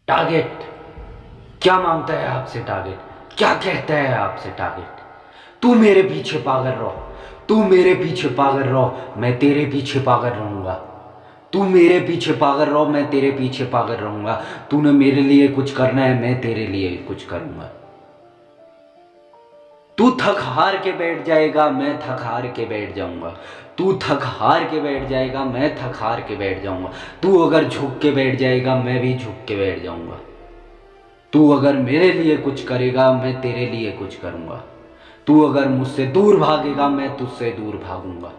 Target क्या मांगता है आपसे? टारगेट क्या कहता है आपसे? टारगेट तू मेरे पीछे पागल रहो, तू मेरे पीछे पागल रहो, मैं तेरे पीछे पागल रहूंगा। तू मेरे पीछे पागल रहो, मैं तेरे पीछे पागल रहूंगा। तूने मेरे लिए कुछ करना है, मैं तेरे लिए कुछ करूंगा। तू थक हार के बैठ जाएगा, मैं थक हार के बैठ जाऊंगा। तू थक हार के बैठ जाएगा, मैं थक हार के बैठ जाऊंगा। तू अगर झुक के बैठ जाएगा, मैं भी झुक के बैठ जाऊंगा। तू अगर मेरे लिए कुछ करेगा, मैं तेरे लिए कुछ करूंगा। तू अगर मुझसे दूर भागेगा, मैं तुझसे दूर भागूंगा।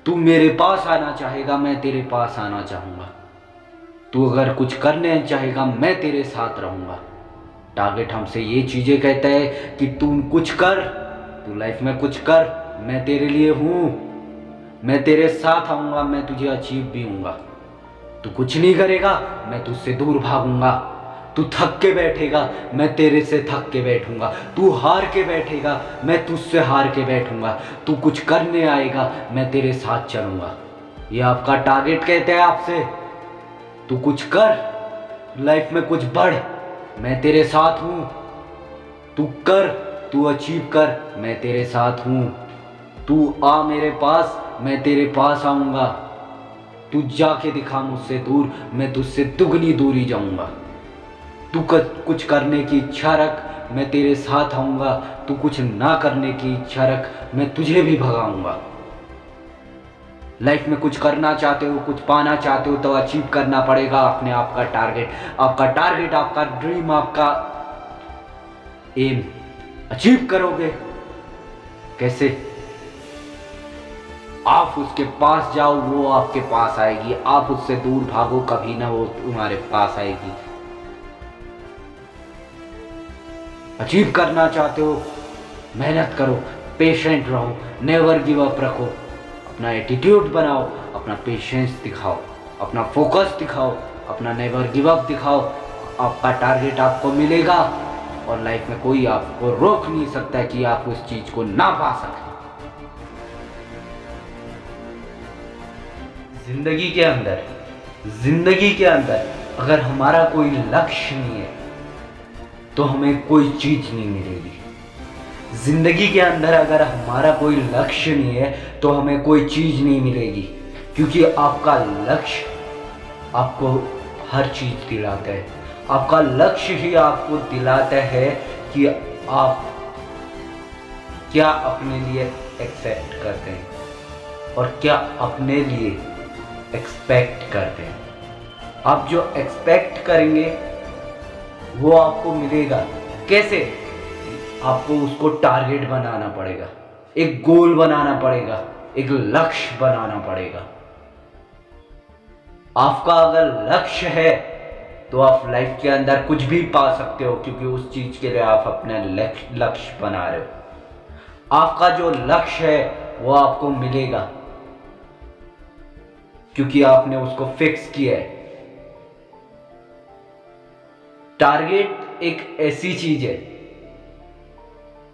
तू मेरे पास आना चाहेगा, मैं तेरे पास आना चाहूंगा। तू अगर कुछ करने चाहेगा, मैं तेरे साथ रहूंगा। टारगेट हमसे ये चीजें कहता है कि तू कुछ कर, तू लाइफ में कुछ कर, मैं तेरे लिए हूं, मैं तेरे साथ आऊंगा, मैं तुझे अचीव भी हूंगा। तू कुछ नहीं करेगा, मैं तुझसे दूर भागूंगा। तू थक के बैठेगा, मैं तेरे से थक के बैठूंगा। तू हार के बैठेगा, मैं तुझसे हार के बैठूंगा। तू कुछ करने आएगा, मैं तेरे साथ चलूंगा। ये आपका टारगेट कहते हैं आपसे। तू कुछ कर, लाइफ में कुछ बढ़, मैं तेरे साथ हूं। तू कर, तू अचीव कर, मैं तेरे साथ हूं। तू आ मेरे पास, मैं तेरे पास आऊंगा। तू जाके दिखा मुझसे दूर, मैं तुझसे दुगनी दूरी जाऊंगा। तू कुछ करने की इच्छा रख, मैं तेरे साथ आऊंगा। तू कुछ ना करने की इच्छा रख, मैं तुझे भी भगाऊंगा। लाइफ में कुछ करना चाहते हो, कुछ पाना चाहते हो, तो अचीव करना पड़ेगा अपने आप का टारगेट। आपका टारगेट, आपका ड्रीम, आपका एम अचीव करोगे कैसे? आप उसके पास जाओ, वो आपके पास आएगी। आप उससे दूर भागो, कभी ना वो तुम्हारे पास आएगी। अचीव करना चाहते हो, मेहनत करो, पेशेंट रहो, नेवर गिव अप रखो, अपना एटीट्यूड बनाओ, अपना पेशेंस दिखाओ, अपना फोकस दिखाओ, अपना नेवर गिव अप दिखाओ। आपका टारगेट आपको मिलेगा और लाइफ में कोई आपको रोक नहीं सकता है कि आप उस चीज को ना पा सकें। जिंदगी के अंदर अगर हमारा कोई लक्ष्य नहीं है तो हमें कोई चीज नहीं मिलेगी। जिंदगी के अंदर अगर हमारा कोई लक्ष्य नहीं है तो हमें कोई चीज नहीं मिलेगी, क्योंकि आपका लक्ष्य आपको हर चीज दिलाता है। आपका लक्ष्य ही आपको दिलाता है कि आप क्या अपने लिए एक्सेप्ट करते हैं और क्या अपने लिए एक्सपेक्ट करते हैं। आप जो एक्सपेक्ट करेंगे वो आपको मिलेगा। कैसे? आपको उसको टारगेट बनाना पड़ेगा, एक गोल बनाना पड़ेगा, एक लक्ष्य बनाना पड़ेगा। आपका अगर लक्ष्य है तो आप लाइफ के अंदर कुछ भी पा सकते हो, क्योंकि उस चीज के लिए आप अपना लक्ष्य बना रहे हो। आपका जो लक्ष्य है वो आपको मिलेगा, क्योंकि आपने उसको फिक्स किया है। टारगेट एक ऐसी चीज है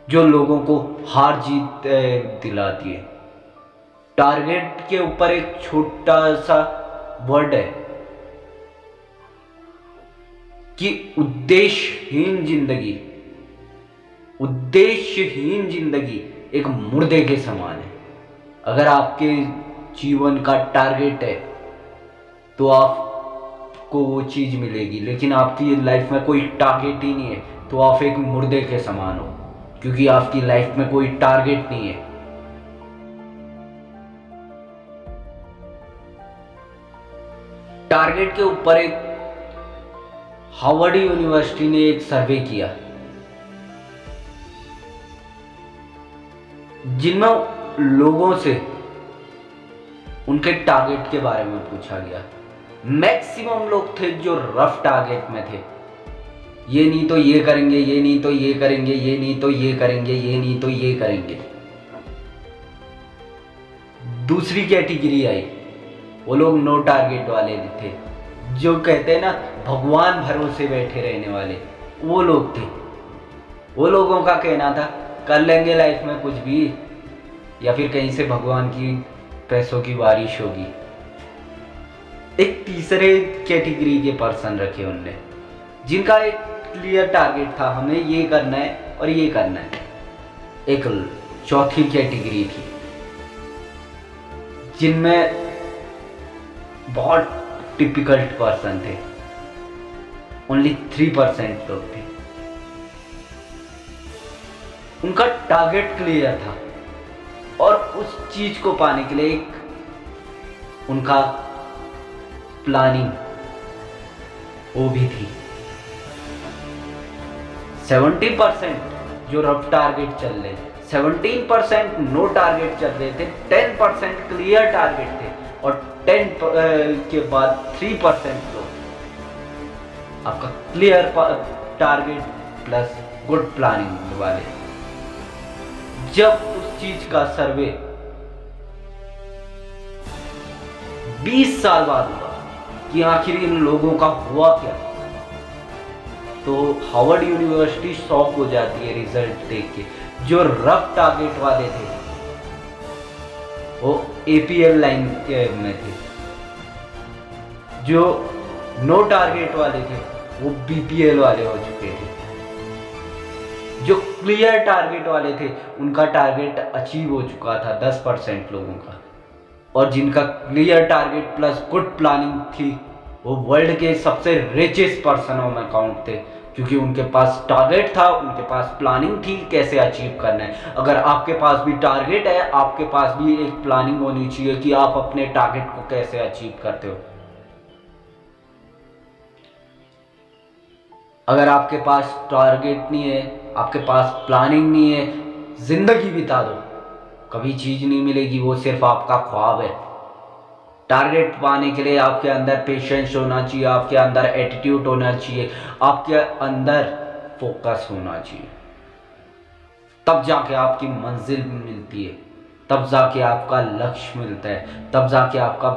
जो लोगों को हार जीत दिलाती है। टारगेट के ऊपर एक छोटा सा वर्ड है कि उद्देश्यहीन जिंदगी एक मुर्दे के समान है। अगर आपके जीवन का टारगेट है तो आपको वो चीज मिलेगी, लेकिन आपकी लाइफ में कोई टारगेट ही नहीं है तो आप एक मुर्दे के समान हो, क्योंकि आपकी लाइफ में कोई टारगेट नहीं है। टारगेट के ऊपर एक हार्वर्ड यूनिवर्सिटी ने एक सर्वे किया जिनमें लोगों से उनके टारगेट के बारे में पूछा गया। मैक्सिमम लोग थे जो रफ टारगेट में थे। ये नहीं तो ये करेंगे, ये नहीं तो ये करेंगे, ये नहीं तो ये करेंगे, ये नहीं तो ये करेंगे। दूसरी कैटेगरी आई, वो लोग नो टारगेट वाले थे, जो कहते हैं ना भगवान भरोसे बैठे रहने वाले, वो लोग थे। वो लोगों का कहना था कर लेंगे लाइफ में कुछ भी, या फिर कहीं से भगवान की पैसों की बारिश होगी। एक तीसरे कैटेगरी के पर्सन रखे उनने, जिनका एक क्लियर टारगेट था, हमें ये करना है और ये करना है। एक चौथी कैटेगरी थी जिनमें बहुत टिपिकल पर्सन थे, ओनली 3% लोग थे। उनका टारगेट क्लियर था और उस चीज को पाने के लिए एक उनका प्लानिंग वो भी थी। 70% जो रफ टारगेट चल रहे थे, 17% नो टारगेट चल रहे थे, 10% क्लियर टारगेट थे और 10 के बाद 3% लोग आपका clear target plus good planning वाले। जब उस चीज का सर्वे 20 साल बाद हुआ कि आखिर इन लोगों का हुआ क्या, तो हार्वर्ड यूनिवर्सिटी शॉक हो जाती है रिजल्ट देख के। जो रफ टारगेट वाले थे वो एपीएल लाइन के में थे, जो नो टारगेट वाले थे वो बीपीएल वाले हो चुके थे। जो क्लियर टारगेट वाले थे उनका टारगेट अचीव हो चुका था 10% लोगों का, और जिनका clear target plus good planning थी वो वर्ल्ड के सबसे रिचेस्ट पर्सनों में काउंट थे, क्योंकि उनके पास टारगेट था, उनके पास प्लानिंग थी कैसे अचीव करना है। अगर आपके पास भी टारगेट है, आपके पास भी एक प्लानिंग होनी चाहिए कि आप अपने टारगेट को कैसे अचीव करते हो। अगर आपके पास टारगेट नहीं है, आपके पास प्लानिंग नहीं है, जिंदगी बिता दो, कभी चीज नहीं मिलेगी, वो सिर्फ आपका ख्वाब है। टारगेट पाने के लिए आपके अंदर पेशेंस होना चाहिए, आपके अंदर एटीट्यूड होना चाहिए, आपके अंदर फोकस होना चाहिए, तब जाके आपकी मंजिल मिलती है, तब जाके आपका लक्ष्य मिलता है, तब जाके आपका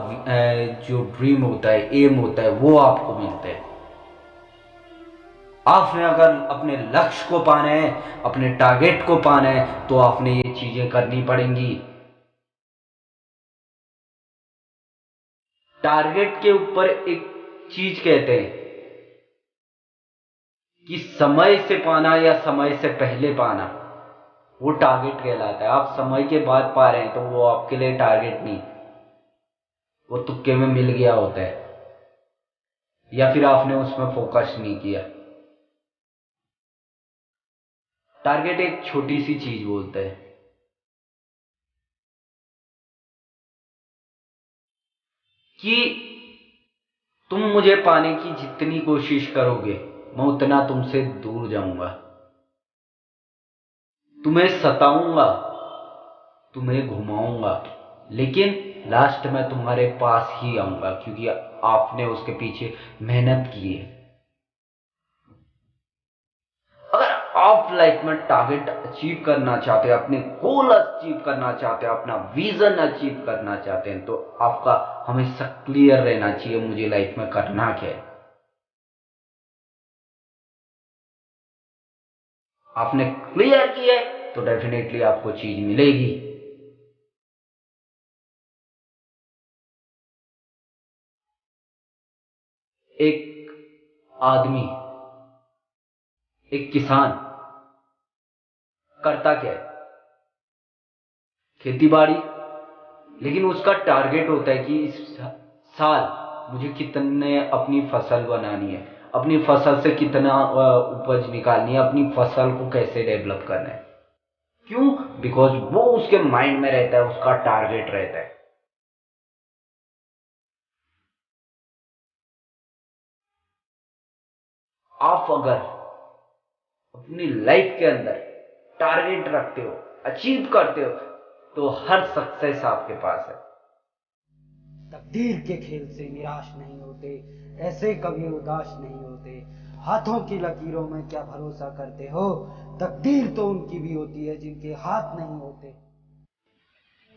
जो ड्रीम होता है, एम होता है, वो आपको मिलता है। आपने अगर अपने लक्ष्य को पाना है, अपने टारगेट को पाना है, तो आपने ये चीजें करनी पड़ेंगी। टारगेट के ऊपर एक चीज कहते हैं कि समय से पाना या समय से पहले पाना, वो टारगेट कहलाता है। आप समय के बाद पा रहे हैं तो वो आपके लिए टारगेट नहीं, वो तुक्के में मिल गया होता है, या फिर आपने उसमें फोकस नहीं किया। टारगेट एक छोटी सी चीज बोलता है कि तुम मुझे पाने की जितनी कोशिश करोगे मैं उतना तुमसे दूर जाऊंगा, तुम्हें सताऊंगा, तुम्हें घुमाऊंगा, लेकिन लास्ट में तुम्हारे पास ही आऊंगा, क्योंकि आपने उसके पीछे मेहनत की है। अगर आप लाइफ में टारगेट अचीव करना चाहते हैं, अपने गोल अचीव करना चाहते हैं, अपना विजन अचीव करना चाहते हैं, तो आपका हमेशा क्लियर रहना चाहिए मुझे लाइफ में करना क्या है। आपने क्लियर किया है तो डेफिनेटली आपको चीज मिलेगी। एक आदमी, एक किसान करता क्या है, खेती बाड़ी, लेकिन उसका टारगेट होता है कि इस साल मुझे कितने अपनी फसल बनानी है, अपनी फसल से कितना उपज निकालनी है, अपनी फसल को कैसे डेवलप करना है। क्यों? बिकॉज वो उसके माइंड में रहता है, उसका टारगेट रहता है। आप अगर अपनी लाइफ के अंदर टारगेट रखते हो, अचीव करते हो, तो हर सक्सेस आपके पास है। तकदीर के खेल से निराश नहीं होते, ऐसे कभी उदास नहीं होते। हाथों की लकीरों में क्या भरोसा करते हो, तकदीर तो उनकी भी होती है जिनके हाथ नहीं होते।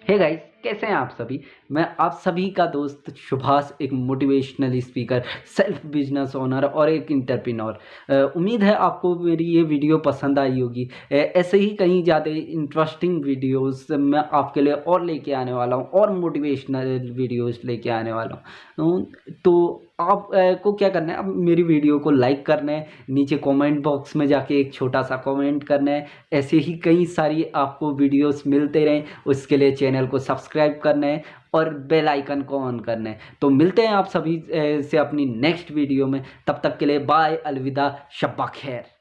हे गाइस, कैसे हैं आप सभी? मैं आप सभी का दोस्त सुभाष, एक motivational speaker, self business owner और एक एंटरप्रेन्योर। उम्मीद है आपको मेरी ये वीडियो पसंद आई होगी। ऐसे ही कहीं ज़्यादा इंटरेस्टिंग वीडियोस मैं आपके लिए और लेके आने वाला हूँ, और मोटिवेशनल वीडियोस लेके आने वाला हूँ। तो आप को क्या करना है, अब मेरी वीडियो को लाइक करना है, नीचे कमेंट बॉक्स में जाके एक छोटा सा कमेंट करना है। ऐसे ही कई सारी आपको वीडियोस मिलते रहें, उसके लिए चैनल को सब्सक्राइब करना है और बेल आइकन को ऑन करना है। तो मिलते हैं आप सभी से अपनी नेक्स्ट वीडियो में। तब तक के लिए बाय, अलविदा, शब्बा खैर।